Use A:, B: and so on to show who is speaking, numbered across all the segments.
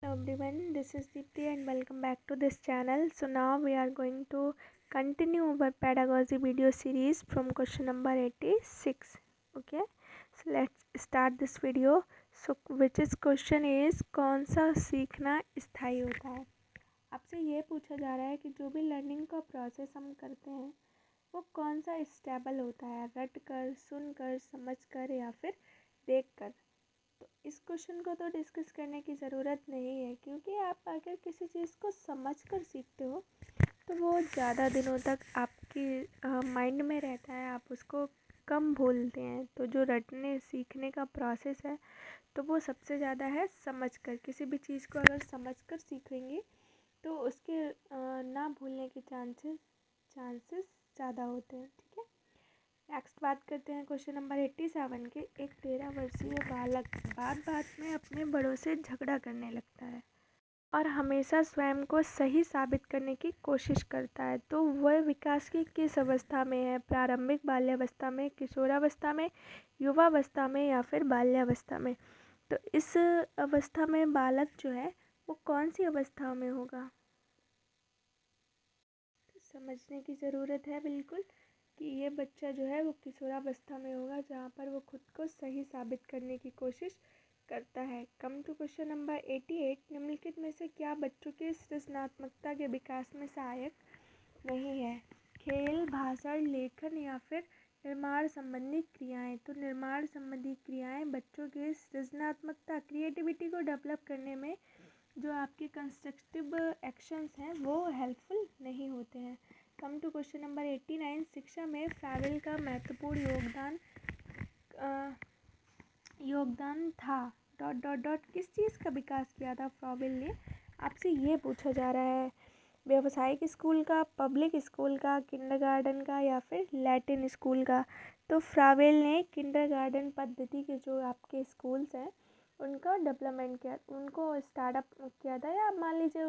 A: everyone, this is Deepti and welcome back to this channel. So now we are going to continue our pedagogy video series from question number 86. Okay, so let's start this video. So which is question is कौन सा सीखना स्थायी होता है। आपसे ये पूछा जा रहा है कि जो भी लर्निंग का प्रोसेस हम करते हैं वो कौन सा स्टेबल होता है, रट कर, सुन कर, समझ कर या फिर देख कर। तो इस क्वेश्चन को तो डिस्कस करने की ज़रूरत नहीं है, क्योंकि आप अगर किसी चीज़ को समझ कर सीखते हो तो वो ज़्यादा दिनों तक आपकी माइंड में रहता है, आप उसको कम भूलते हैं। तो जो रटने सीखने का प्रोसेस है तो वो सबसे ज़्यादा है समझ कर। किसी भी चीज़ को अगर समझ कर सीखेंगे तो उसके ना भूलने के चांसेस ज़्यादा होते हैं। ठीक है, नेक्स्ट बात करते हैं क्वेश्चन नंबर 87 के। एक 13 वर्षीय बालक बात बात में अपने बड़ों से झगड़ा करने लगता है और हमेशा स्वयं को सही साबित करने की कोशिश करता है। तो वह विकास की किस अवस्था में है? प्रारंभिक बाल्यावस्था में, किशोरावस्था में, युवावस्था में या फिर बाल्यावस्था में? तो इस अवस्था में बालक जो है वो कौन सी अवस्था में होगा? तो समझने की ज़रूरत है बिल्कुल कि ये बच्चा जो है वो किशोरावस्था में होगा, जहाँ पर वो खुद को सही साबित करने की कोशिश करता है। Come to question number 88। निम्नलिखित में से क्या बच्चों की सृजनात्मकता के विकास में सहायक नहीं है? खेल, भाषण, लेखन या फिर निर्माण संबंधी क्रियाएं। तो निर्माण संबंधी क्रियाएं बच्चों की सृजनात्मकता, क्रिएटिविटी को डेवलप करने में जो आपके कंस्ट्रक्टिव एक्शंस हैं वो हेल्पफुल नहीं होते हैं। Come to question number 89। शिक्षा में फ्रावेल का महत्वपूर्ण योगदान था किस चीज़ का विकास किया था फ्रावेल ने? आपसे ये पूछा जा रहा है। व्यावसायिक स्कूल का, पब्लिक स्कूल का, किंडरगार्टन का या फिर लैटिन स्कूल का? तो फ्रावेल ने किंडरगार्टन पद्धति के जो आपके स्कूल्स हैं उनका डेवलपमेंट किया, उनको स्टार्टअप किया था, या मान लीजिए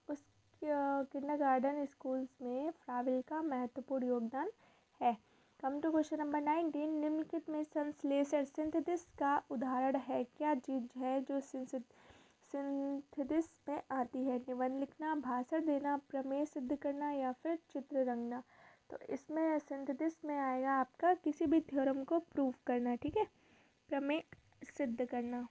A: उस किंडरगार्टन स्कूल्स में फ्रावेल का महत्वपूर्ण योगदान है। Come to question number 19। निम्नलिखित में संश्लेषण सिंथेसिस का उदाहरण है? क्या चीज़ है जो सिंथेसिस में आती है? निबंध लिखना, भाषण देना, प्रमेय सिद्ध करना या फिर चित्र रंगना? तो इसमें सिंथेसिस में आएगा आपका किसी भी थ्योरम को प्रूव करना। ठीक है, प्रमेय सिद्ध करना।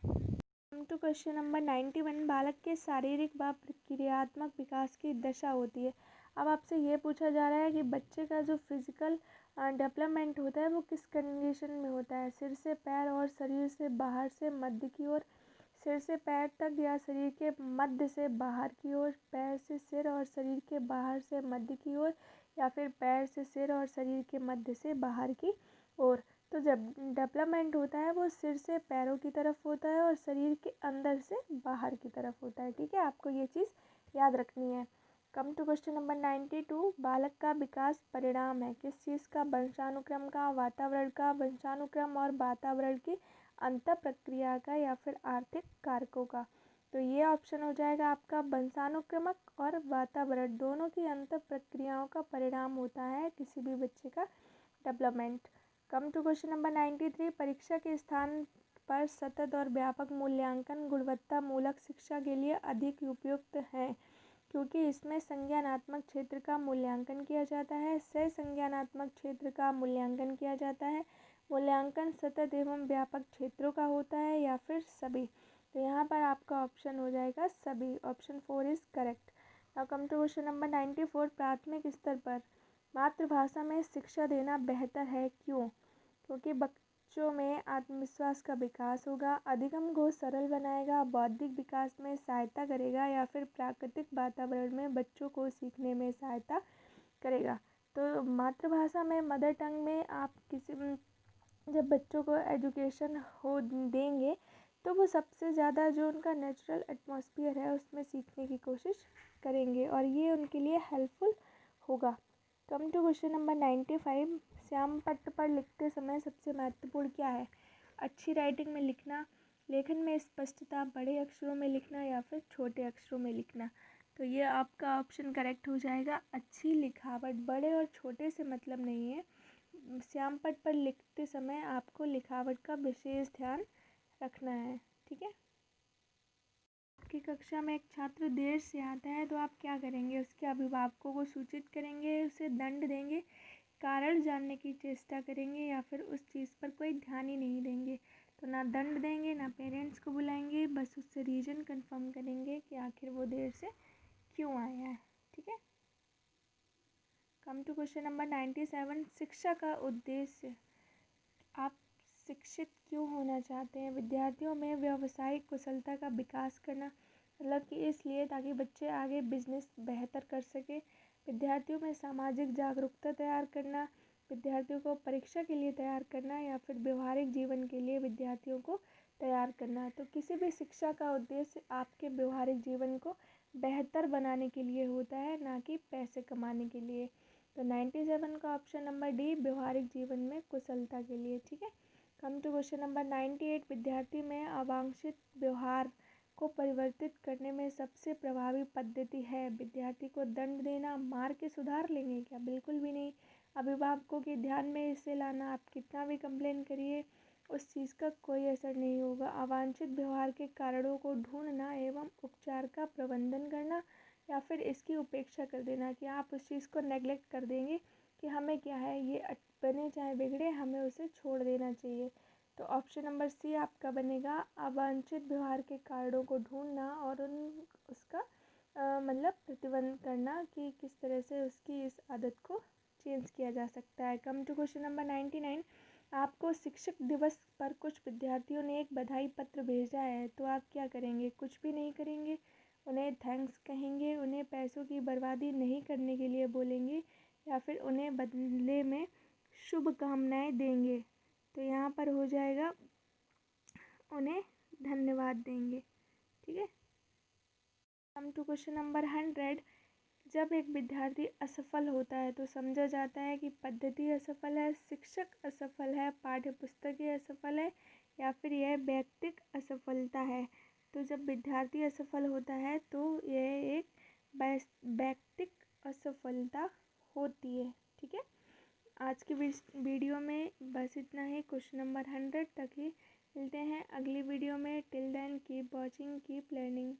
A: Come to question number 91। बालक के शारीरिक व प्रक्रियात्मक विकास की दशा होती है। अब आपसे ये पूछा जा रहा है कि बच्चे का जो फिजिकल डेवलपमेंट होता है वो किस कंडीशन में होता है? सिर से पैर और शरीर से बाहर से मध्य की ओर, सिर से पैर तक या शरीर के मध्य से बाहर की ओर, पैर से सिर और शरीर के बाहर से मध्य की ओर, या फिर पैर से सिर और शरीर के मध्य से बाहर की ओर? तो जब डेवलपमेंट होता है वो सिर से पैरों की तरफ होता है और शरीर के अंदर से बाहर की तरफ होता है। ठीक है, आपको ये चीज़ याद रखनी है। Come to question number 92। बालक का विकास परिणाम है किस चीज़ का? वंशानुक्रम का, वातावरण का, वंशानुक्रम और वातावरण की अंतर प्रक्रिया का या फिर आर्थिक कारकों का? तो ये ऑप्शन हो जाएगा आपका वंशानुक्रमक और वातावरण दोनों की अंतर प्रक्रियाओं का परिणाम होता है किसी भी बच्चे का development. Come to question number 93। परीक्षा के स्थान पर सतत और व्यापक मूल्यांकन गुणवत्ता मूलक शिक्षा के लिए अधिक उपयुक्त है, क्योंकि इसमें संज्ञानात्मक क्षेत्र का मूल्यांकन किया जाता है, सह संज्ञानात्मक क्षेत्र का मूल्यांकन किया जाता है, मूल्यांकन सतत एवं व्यापक क्षेत्रों का होता है, या फिर सभी? तो यहाँ पर आपका ऑप्शन हो जाएगा सभी। Option 4 is correct. Now come to question number 94। प्राथमिक स्तर पर मातृभाषा में शिक्षा देना बेहतर है, क्यों? क्योंकि बच्चों में आत्मविश्वास का विकास होगा, अधिगम को सरल बनाएगा, बौद्धिक विकास में सहायता करेगा, या फिर प्राकृतिक वातावरण में बच्चों को सीखने में सहायता करेगा। तो मातृभाषा में, मदर टंग में आप जब बच्चों को एजुकेशन हो देंगे तो वो सबसे ज़्यादा जो उनका नेचुरल एटमॉस्फेयर है उसमें सीखने की कोशिश करेंगे और ये उनके लिए हेल्पफुल होगा। Come to question number 95। श्याम पट्ट पर लिखते समय सबसे महत्वपूर्ण क्या है? अच्छी राइटिंग में लिखना, लेखन में स्पष्टता, बड़े अक्षरों में लिखना या फिर छोटे अक्षरों में लिखना? तो ये आपका ऑप्शन करेक्ट हो जाएगा, अच्छी लिखावट। बड़े और छोटे से मतलब नहीं है, श्याम पट्ट पर लिखते समय आपको लिखावट का विशेष ध्यान रखना है। ठीक है, आपकी कक्षा में एक छात्र देर से आता है तो आप क्या करेंगे? उसके अभिभावकों को सूचित करेंगे, उसे दंड देंगे, कारण जानने की चेष्टा करेंगे या फिर उस चीज़ पर कोई ध्यान ही नहीं देंगे? तो ना दंड देंगे ना पेरेंट्स को बुलाएंगे, बस उससे रीज़न कंफर्म करेंगे कि आखिर वो देर से क्यों आया है। ठीक है। Come to question number 97। शिक्षा का उद्देश्य। आप शिक्षित क्यों होना चाहते हैं? विद्यार्थियों में व्यावसायिक कुशलता का विकास करना, मतलब कि इसलिए ताकि बच्चे आगे बिजनेस बेहतर कर सके। विद्यार्थियों में सामाजिक जागरूकता तैयार करना, विद्यार्थियों को परीक्षा के लिए तैयार करना या फिर व्यवहारिक जीवन के लिए विद्यार्थियों को तैयार करना। तो किसी भी शिक्षा का उद्देश्य आपके व्यवहारिक जीवन को बेहतर बनाने के लिए होता है, ना कि पैसे कमाने के लिए। तो 97 का ऑप्शन नंबर डी, व्यवहारिक जीवन में कुशलता के लिए। ठीक है। Come to question number 98। विद्यार्थी में अवांछित व्यवहार को परिवर्तित करने में सबसे प्रभावी पद्धति है। विद्यार्थी को दंड देना, मार के सुधार लेंगे क्या? बिल्कुल भी नहीं। अभिभावकों के ध्यान में इसे लाना, आप कितना भी कंप्लेन करिए उस चीज़ का कोई असर नहीं होगा। अवांछित व्यवहार के कारणों को ढूंढना एवं उपचार का प्रबंधन करना या फिर इसकी उपेक्षा कर देना, कि आप उस चीज़ को नेगलेक्ट कर देंगे कि हमें क्या है, ये बने चाहे बिगड़े, हमें उसे छोड़ देना चाहिए। तो ऑप्शन नंबर सी आपका बनेगा, अवांछित व्यवहार के कारणों को ढूंढना और उसका मतलब प्रतिबंध करना कि किस तरह से उसकी इस आदत को चेंज किया जा सकता है। Come to question number 99। आपको शिक्षक दिवस पर कुछ विद्यार्थियों ने एक बधाई पत्र भेजा है, तो आप क्या करेंगे? कुछ भी नहीं करेंगे, उन्हें थैंक्स कहेंगे, उन्हें पैसों की बर्बादी नहीं करने के लिए बोलेंगे या फिर उन्हें बदले में शुभकामनाएं देंगे। तो यहाँ पर हो जाएगा उन्हें धन्यवाद देंगे। ठीक है। Come to question number 100। जब एक विद्यार्थी असफल होता है तो समझा जाता है कि पद्धति असफल है, शिक्षक असफल है, पाठ्य पुस्तकें असफल है या फिर यह व्यक्तिक असफलता है। तो जब विद्यार्थी असफल होता है तो यह एक व्यक्तिक असफलता होती है। ठीक है। आज की वीडियो में बस इतना ही, क्वेश्चन नंबर 100 तक ही। मिलते हैं अगली वीडियो में। Till then keep watching, keep learning.